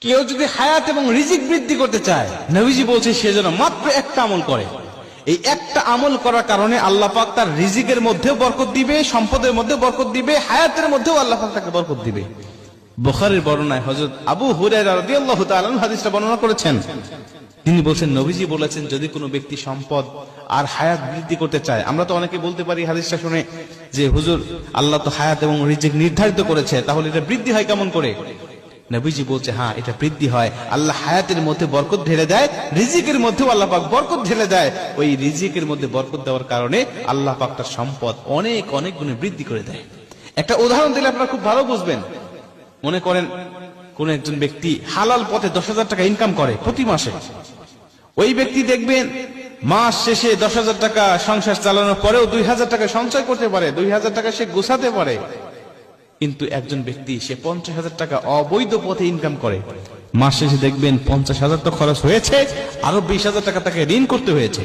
কেউ যদি হায়াত এবং রিজিক বৃদ্ধি করতে চায়, নবীজি বলছে সে যেন মাত্র একটা আমল করে। এই একটা আমল করার কারণে আল্লাহ পাক তার রিজিকের মধ্যেও বরকত দিবে, সম্পদের মধ্যে বরকত দিবে, হায়াতের মধ্যেও আল্লাহ পাক তাকে বরকত দিবে। বুখারীর বর্ণনায় হযরত আবু হুরায়রা রাদিয়াল্লাহু তাআলা হাদিসটা বর্ণনা করেছেন। তিনি বলছেন, নবীজি বলেছেন, যদি কোনো ব্যক্তি সম্পদ আর হায়াত বৃদ্ধি করতে চায়, আমরা তো অনেকে বলতে পারি হাদিসটা শুনে যে হুজুর, আল্লাহ তো হায়াত এবং রিজিক নির্ধারিত করেছে, তাহলে এটা বৃদ্ধি হয় কেমন করে? নবীজি বলছে, হ্যাঁ, এটা বৃদ্ধি হয়। আল্লাহ হায়াতের মধ্যে বরকত ঢেলে দেয়, রিজিকের মধ্যেও আল্লাহ পাক বরকত ঢেলে দেয়। ওই রিজিকের মধ্যে বরকত দেওয়ার কারণে আল্লাহ পাক তার সম্পদ অনেক অনেক গুণে বৃদ্ধি করে দেয়। একটা উদাহরণ দিলে আপনারা খুব ভালো বুঝবেন। মনে করেন কোন একজন ব্যক্তি হালাল পথে 10,000 টাকা ইনকাম করে প্রতি মাসে। ওই ব্যক্তি দেখবেন মাস শেষে 10,000 টাকা সংসার চালানোর পরেও 2,000 টাকা সঞ্চয় করতে পারে, 2,000 টাকা সে গোছাতে পারে। কিন্তু একজন ব্যক্তি সে 50,000 টাকা অবৈধ পথে ইনকাম করে, মাস শেষে দেখবেন 50,000 তো খরচ হয়েছে, আরো 20,000 টাকা তাকে ঋণ করতে হয়েছে।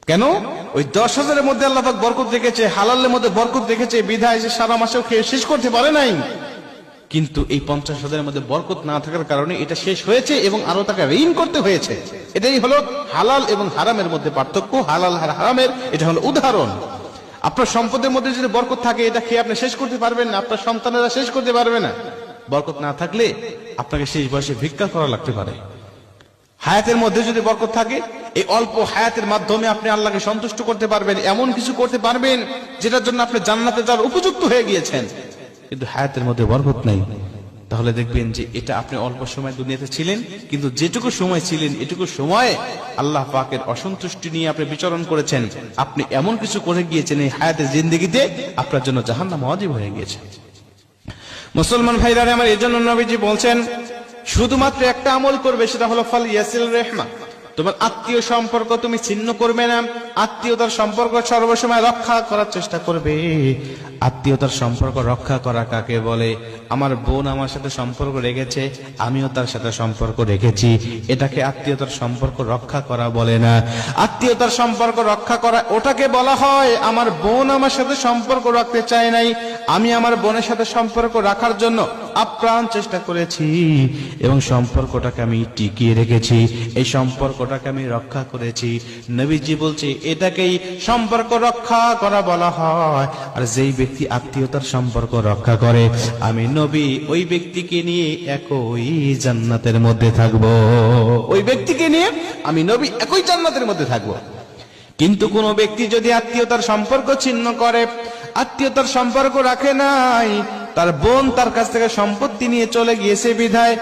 কেন? ওই 10,000-এর মধ্যে আল্লাহ পাক বরকত রেখেছে, হালালের মধ্যে বরকত রেখেছে, বিধায় সে সারা মাসেও খেয়ে শেষ করতে পারে নাই। কিন্তু এই 50,000-এর মধ্যে বরকত না থাকার কারণে এটা শেষ হয়েছে এবং আরো তাকে ঋণ করতে হয়েছে। এটাই হলো হালাল এবং হারামের মধ্যে পার্থক্য, হালাল আর হারামের। এটা হলো উদাহরণ। আপনার সম্পদের মধ্যে যদি বরকত থাকে, এটা খেয়ে আপনি শেষ করতে পারবেন না, আপনার সন্তানেরা শেষ করতে পারবে না। বরকত না থাকলে আপনাকে শেষ বয়সে ভিক্ষা করা লাগতে পারে। হায়াতের মধ্যে যদি বরকত থাকে, এই অল্প হায়াতের মাধ্যমে আপনি আল্লাহকে সন্তুষ্ট করতে পারবেন, এমন কিছু করতে পারবেন যেটার জন্য আপনি জান্নাতে যাওয়ার উপযুক্ত হয়ে গিয়েছেন। কিন্তু হায়াতের মধ্যে বরকত নাই, তাহলে দেখবেন যে এটা আপনি অল্প সময় দুনিয়াতে ছিলেন, কিন্তু যেটুকু সময় ছিলেন এটুকু সময়ে আল্লাহ পাকের অসন্তুষ্টি নিয়ে আপনি বিচরণ করেছেন। আপনি এমন কিছু করে গিয়েছেন এই হায়াতের জিন্দেগিতে, আপনার জন্য জাহান্নাম ওয়াজিব হয়ে গিয়েছে। মুসলমান ভাইরা আমার, এজন্য নবীজি বলছেন শুধুমাত্র একটা আমল করবে, সেটা হলো ফাল ইয়াসিল রেহমা। তোমার আত্মীয় সম্পর্ক তুমি ছিন্ন করবে না, আত্মীয়তার সম্পর্ক সর্বসময় রক্ষা করার চেষ্টা করবে। আত্মীয়তার সম্পর্ক রক্ষা করা কাকে বলে? আমার বোন আমার সাথে সম্পর্ক রেখেছে, আমিও তার সাথে সম্পর্ক রেখেছি, এটাকে আত্মীয়তার সম্পর্ক রক্ষা করা বলে না। আত্মীয়তার সম্পর্ক রক্ষা করা ওটাকে বলা হয়, আমার বোন আমার সাথে সম্পর্ক রাখতে চায় নাই, আমি আমার বোনের সাথে সম্পর্ক রাখার জন্য আপ্রাণ চেষ্টা করেছি এবং সম্পর্কটাকে আমি টিকিয়ে রেখেছি, এই সম্পর্কটাকে আমি রক্ষা করেছি। নবীজি বলছে এটাকেই সম্পর্ক রক্ষা করা বলা হয়। আর যেই ব্যক্তি আত্মীয়তার সম্পর্ক রক্ষা করে, আমি নবী ওই ব্যক্তিকে নিয়ে একই জান্নাতের মধ্যে থাকবো। ওই ব্যক্তিকে নিয়ে আমি নবী একই জান্নাতের মধ্যে থাকবো। কিন্তু কোন ব্যক্তি যদি আত্মীয়তার সম্পর্ক ছিন্ন করে, আত্মীয়তার সম্পর্ক রাখে নাই, তার বোন তার কাছ থেকে সম্পত্তি নিয়ে চলে গিয়েছে বিধায়